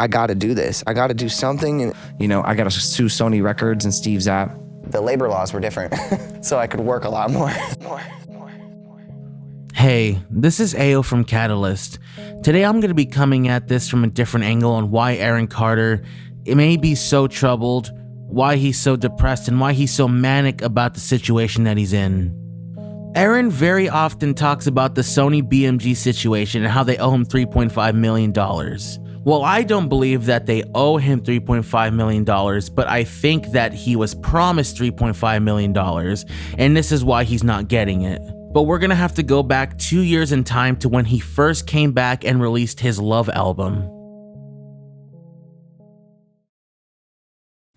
I gotta do this. I gotta do something. And, I gotta sue Sony Records and Steve Zapp. The labor laws were different, so I could work a lot more. Hey, this is Ayo from Catalyst. Today I'm going to be coming at this from a different angle on why Aaron Carter may be so troubled, why he's so depressed, and why he's so manic about the situation that he's in. Aaron very often talks about the Sony BMG situation and how they owe him $3.5 million. Well, I don't believe that they owe him $3.5 million, but I think that he was promised $3.5 million, and this is why he's not getting it. But we're gonna have to go back 2 years in time to when he first came back and released his Love album.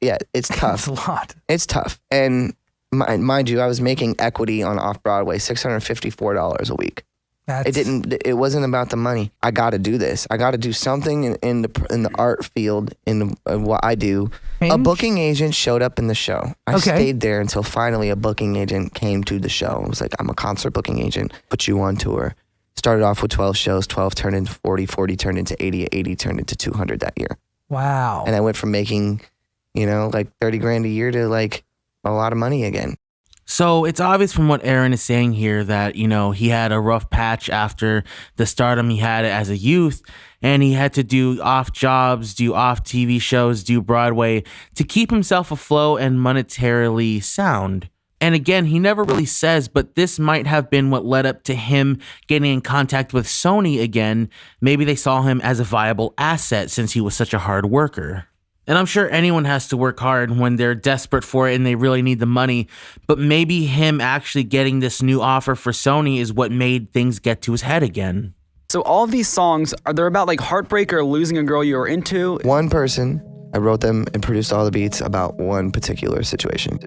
Yeah, it's tough. That's a lot. It's tough. And mind you, I was making equity on Off-Broadway, $654 a week. It wasn't about the money. I got to do this. I got to do something in the art field, in what I do. A booking agent showed up in the show. I stayed there until finally a booking agent came to the show. It was like, I'm a concert booking agent, put you on tour. Started off with 12 shows, 12 turned into 40, 40 turned into 80, 80 turned into 200 that year. Wow. And I went from making, like 30 grand a year to like a lot of money again. So it's obvious from what Aaron is saying here that, he had a rough patch after the stardom he had as a youth, and he had to do off jobs, do off TV shows, do Broadway to keep himself afloat and monetarily sound. And again, he never really says, but this might have been what led up to him getting in contact with Sony again. Maybe they saw him as a viable asset since he was such a hard worker. And I'm sure anyone has to work hard when they're desperate for it and they really need the money. But maybe him actually getting this new offer for Sony is what made things get to his head again. So all of these songs, are they about like heartbreak or losing a girl you were into? One person, I wrote them and produced all the beats about one particular situation.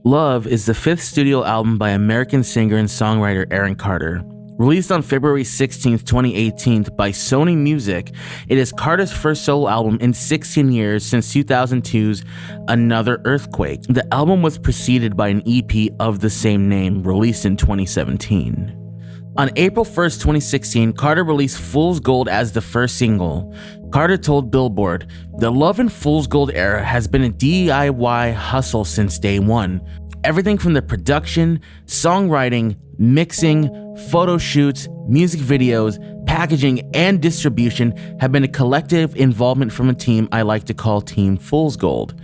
Love is the fifth studio album by American singer and songwriter Aaron Carter. Released on February 16, 2018 by Sony Music, it is Carter's first solo album in 16 years since 2002's Another Earthquake. The album was preceded by an EP of the same name, released in 2017. On April 1st, 2016, Carter released Fool's Gold as the first single. Carter told Billboard, "The Love and Fool's Gold era has been a DIY hustle since day one. Everything from the production, songwriting, mixing, photo shoots, music videos, packaging, and distribution have been a collective involvement from a team I like to call Team Fool's Gold."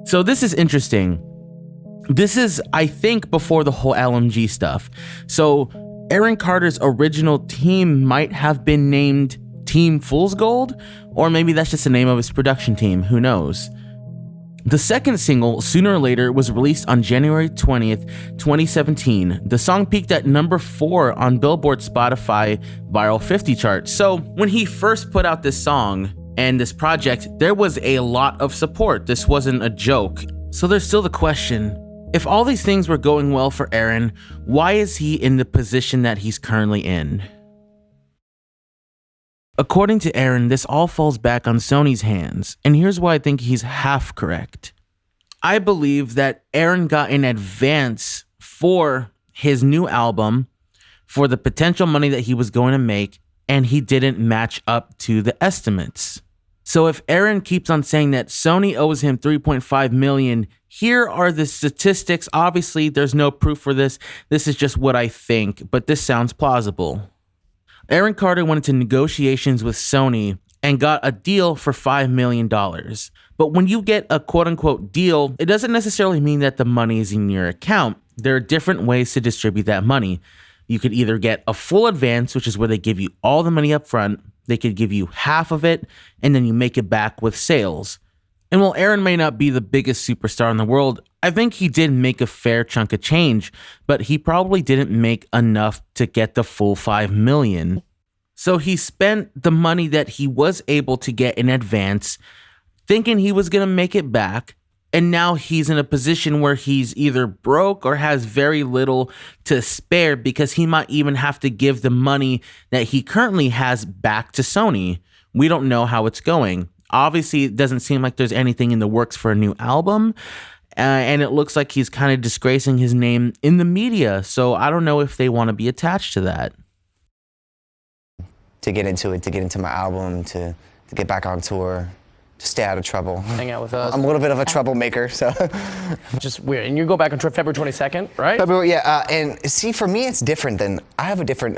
So this is interesting. This is, I think, before the whole LMG stuff. So Aaron Carter's original team might have been named Team Fool's Gold, or maybe that's just the name of his production team, who knows. The second single, Sooner or Later, was released on January 20th, 2017. The song peaked at number 4 on Billboard's Spotify Viral 50 chart. So when he first put out this song and this project, there was a lot of support. This wasn't a joke. So there's still the question, if all these things were going well for Aaron, why is he in the position that he's currently in? According to Aaron, this all falls back on Sony's hands, and here's why I think he's half correct. I believe that Aaron got in advance for his new album, for the potential money that he was going to make, and he didn't match up to the estimates. So if Aaron keeps on saying that Sony owes him $3.5 million, here are the statistics. Obviously, there's no proof for this. This is just what I think, but this sounds plausible. Aaron Carter went into negotiations with Sony and got a deal for $5 million. But when you get a quote-unquote deal, it doesn't necessarily mean that the money is in your account. There are different ways to distribute that money. You could either get a full advance, which is where they give you all the money up front. They could give you half of it, and then you make it back with sales. And while Aaron may not be the biggest superstar in the world, I think he did make a fair chunk of change, but he probably didn't make enough to get the full $5 million. So he spent the money that he was able to get in advance, thinking he was going to make it back, and now he's in a position where he's either broke or has very little to spare because he might even have to give the money that he currently has back to Sony. We don't know how it's going. Obviously, it doesn't seem like there's anything in the works for a new album, and it looks like he's kind of disgracing his name in the media, so I don't know if they want to be attached to that. get into it, to get into my album, to get back on tour, to stay out of trouble. Hang out with us. I'm a little bit of a troublemaker, so. Just weird. And you go back on February 22nd, right? February, yeah. And see, for me, it's different than, I have a different,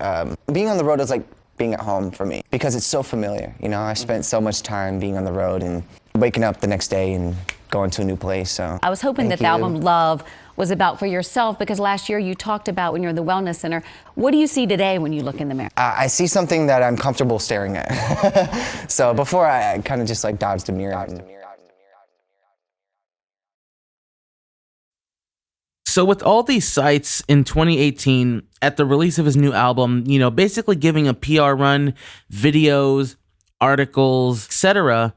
being on the road is like being at home for me because it's so familiar. You know, I spent so much time being on the road and waking up the next day and going to a new place. So I was hoping that the album Love was about for yourself, because last year you talked about when you're in the wellness center. What do you see today when you look in the mirror? I see something that I'm comfortable staring at. So before I kind of just like dodged the mirror. So with all these sites in 2018 at the release of his new album, you know, basically giving a PR run, videos, articles, etc.,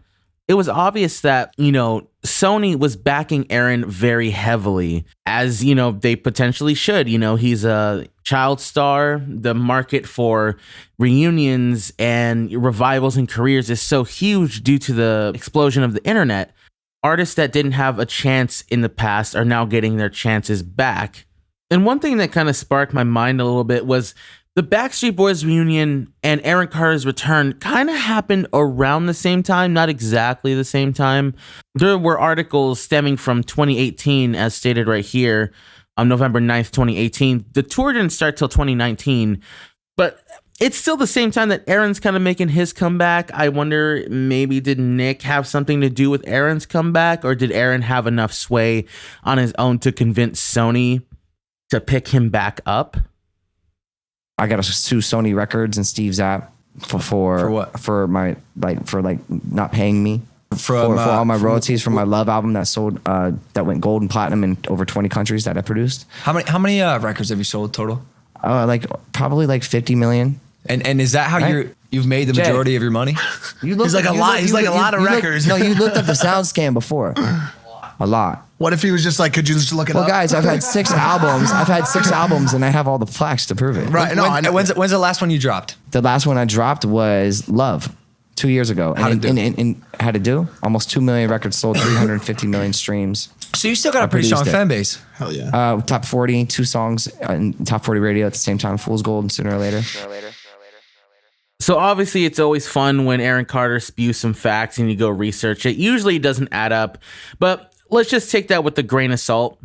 it was obvious that, you know, Sony was backing Aaron very heavily, as, you know, they potentially should. You know, he's a child star. The market for reunions and revivals and careers is so huge due to the explosion of the internet. Artists that didn't have a chance in the past are now getting their chances back. And one thing that kind of sparked my mind a little bit was the Backstreet Boys reunion and Aaron Carter's return kind of happened around the same time, not exactly the same time. There were articles stemming from 2018, as stated right here, on November 9th, 2018. The tour didn't start till 2019, but it's still the same time that Aaron's kind of making his comeback. I wonder, maybe did Nick have something to do with Aaron's comeback, or did Aaron have enough sway on his own to convince Sony to pick him back up? I got to sue Sony Records and Steve Zapp for what? For not paying me for all my royalties from my Love album that sold that went gold and platinum in over 20 countries that I produced. How many records have you sold total? Probably like 50 million. And is that how you've made the majority of your money? He's like a lot of records. No, you looked up the sound scan before. A lot. What if he was just like, could you just look it up? Well, guys, I've had 6 albums. I've had 6 albums, and I have all the plaques to prove it. Right. No, I know. When's the last one you dropped? The last one I dropped was Love, 2 years ago. How'd it do? Almost 2 million records sold, 350 million streams. So you still got a pretty strong fan base. Hell yeah. Top 40, 2 songs in top 40 radio at the same time. Fool's Gold and Sooner or Later. So obviously it's always fun when Aaron Carter spews some facts and you go research it. Usually it doesn't add up, but let's just take that with a grain of salt,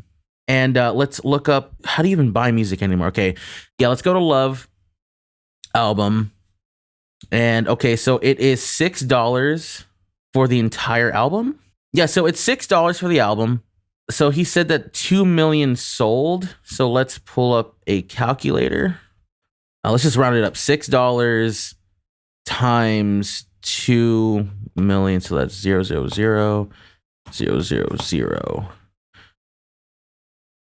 and let's look up how do you even buy music anymore. Okay, yeah, let's go to Love album, and okay, so it is $6 for the entire album. Yeah, so it's $6 for the album. So he said that 2 million sold. So let's pull up a calculator. Let's just round it up. $6 times 2 million. So that's 000.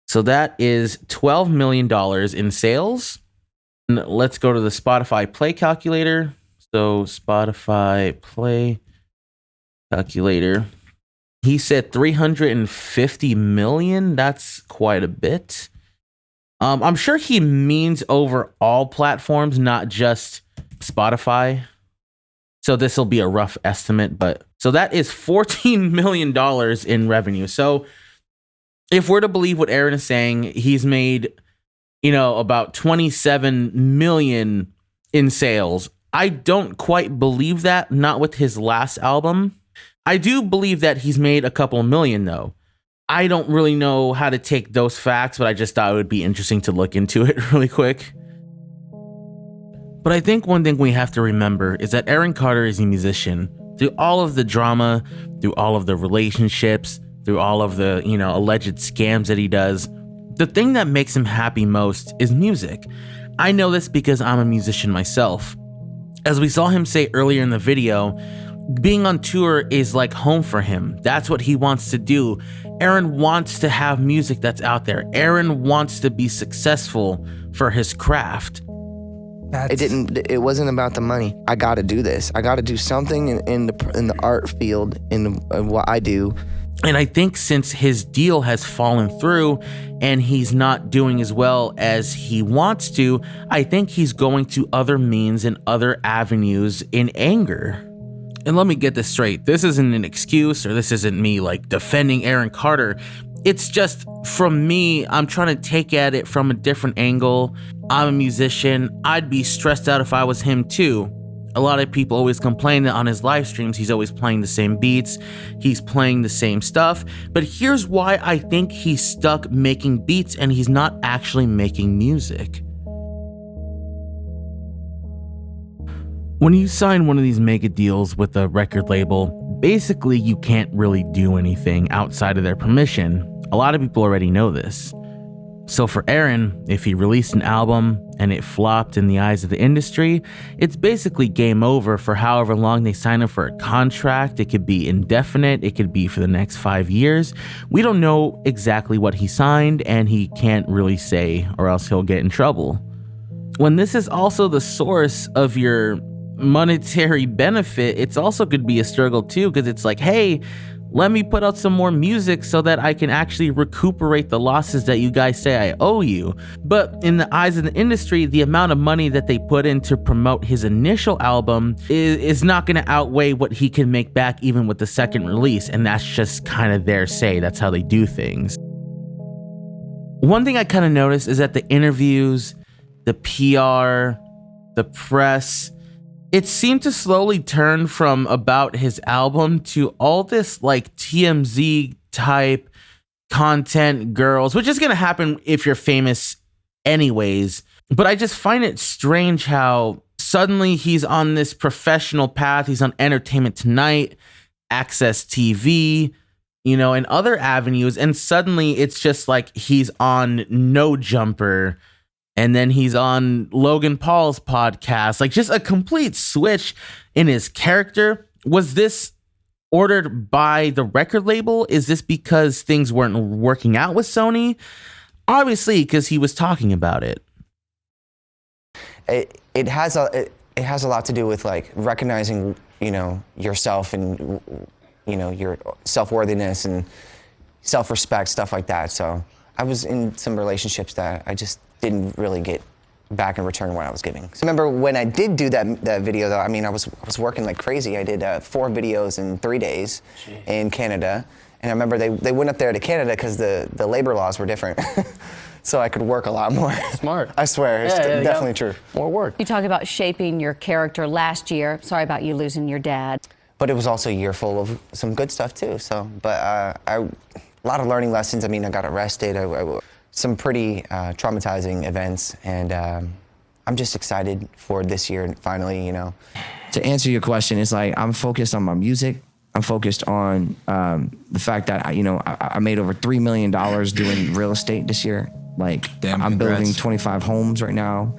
So that is $12 million in sales. And let's go to the Spotify Play calculator. So Spotify Play calculator. He said 350 million. That's quite a bit. I'm sure he means over all platforms, not just Spotify. So this will be a rough estimate, but so that is $14 million in revenue. So if we're to believe what Aaron is saying, he's made, about 27 million in sales. I don't quite believe that, not with his last album. I do believe that he's made a couple million though. I don't really know how to take those facts, but I just thought it would be interesting to look into it really quick. But I think one thing we have to remember is that Aaron Carter is a musician. Through all of the drama, through all of the relationships, through all of the, alleged scams that he does, the thing that makes him happy most is music. I know this because I'm a musician myself. As we saw him say earlier in the video, being on tour is like home for him. That's what he wants to do. Aaron wants to have music that's out there. Aaron wants to be successful for his craft. It wasn't about the money. I got to do this. I got to do something in the art field, in what I do. And I think since his deal has fallen through and he's not doing as well as he wants to, I think he's going to other means and other avenues in anger. And let me get this straight. This isn't an excuse, or this isn't me defending Aaron Carter. It's just, from me, I'm trying to take at it from a different angle. I'm a musician. I'd be stressed out if I was him too. A lot of people always complain that on his live streams, he's always playing the same beats, he's playing the same stuff. But here's why I think he's stuck making beats and he's not actually making music. When you sign one of these mega deals with a record label, basically you can't really do anything outside of their permission. A lot of people already know this. So for Aaron, if he released an album and it flopped in the eyes of the industry, it's basically game over for however long they sign him for a contract. It could be indefinite, it could be for the next 5 years. We don't know exactly what he signed, and he can't really say, or else he'll get in trouble. When this is also the source of your monetary benefit, it's also could be a struggle too, because it's like, hey, let me put out some more music so that I can actually recuperate the losses that you guys say I owe you. But in the eyes of the industry, the amount of money that they put in to promote his initial album is not going to outweigh what he can make back even with the second release. And that's just kind of their say. That's how they do things. One thing I kind of noticed is that the interviews, the PR, the press, it seemed to slowly turn from about his album to all this like TMZ type content girls, which is going to happen if you're famous anyways. But I just find it strange how suddenly he's on this professional path. He's on Entertainment Tonight, Access TV, and other avenues. And suddenly it's just like he's on No Jumper. And then he's on Logan Paul's podcast, like just a complete switch in his character. Was this ordered by the record label? Is this because things weren't working out with Sony? Obviously, because he was talking about it. It has a lot to do with like recognizing, yourself and, your self-worthiness and self-respect, stuff like that. So I was in some relationships that I just didn't really get back in return what I was giving. So I remember when I did do that video though, I was working like crazy. I did 4 videos in 3 days in Canada. And I remember they went up there to Canada because the labor laws were different. So I could work a lot more. Smart. I swear, it's definitely true. More work. You talk about shaping your character last year. Sorry about you losing your dad. But it was also a year full of some good stuff too. So, but a lot of learning lessons. I got arrested. Some pretty traumatizing events, and I'm just excited for this year finally, To answer your question, it's like I'm focused on my music. I'm focused on the fact that I made over $3 million doing real estate this year. Like, damn, I'm congrats. building 25 homes right now.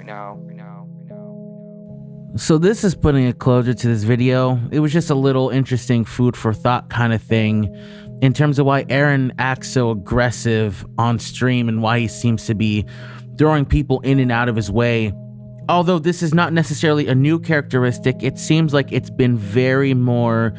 So this is putting a closure to this video. It was just a little interesting food for thought kind of thing in terms of why Aaron acts so aggressive on stream and why he seems to be throwing people in and out of his way. Although this is not necessarily a new characteristic, it seems like it's been very more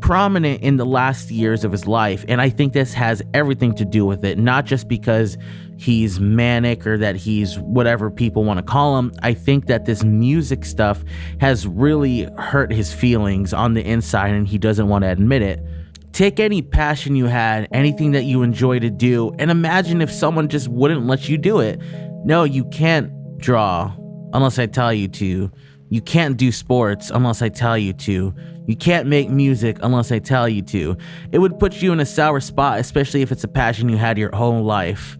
prominent in the last years of his life. And I think this has everything to do with it, not just because he's manic or that he's whatever people want to call him. I think that this music stuff has really hurt his feelings on the inside and he doesn't want to admit it. Take any passion you had, anything that you enjoy to do, and imagine if someone just wouldn't let you do it. No, you can't draw unless I tell you to. You can't do sports unless I tell you to. You can't make music unless I tell you to. It would put you in a sour spot, especially if it's a passion you had your whole life.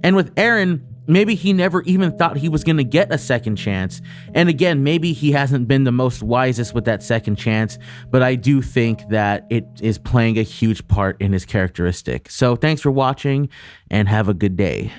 And with Aaron, maybe he never even thought he was going to get a second chance. And again, maybe he hasn't been the most wisest with that second chance, but I do think that it is playing a huge part in his characteristic. So thanks for watching and have a good day.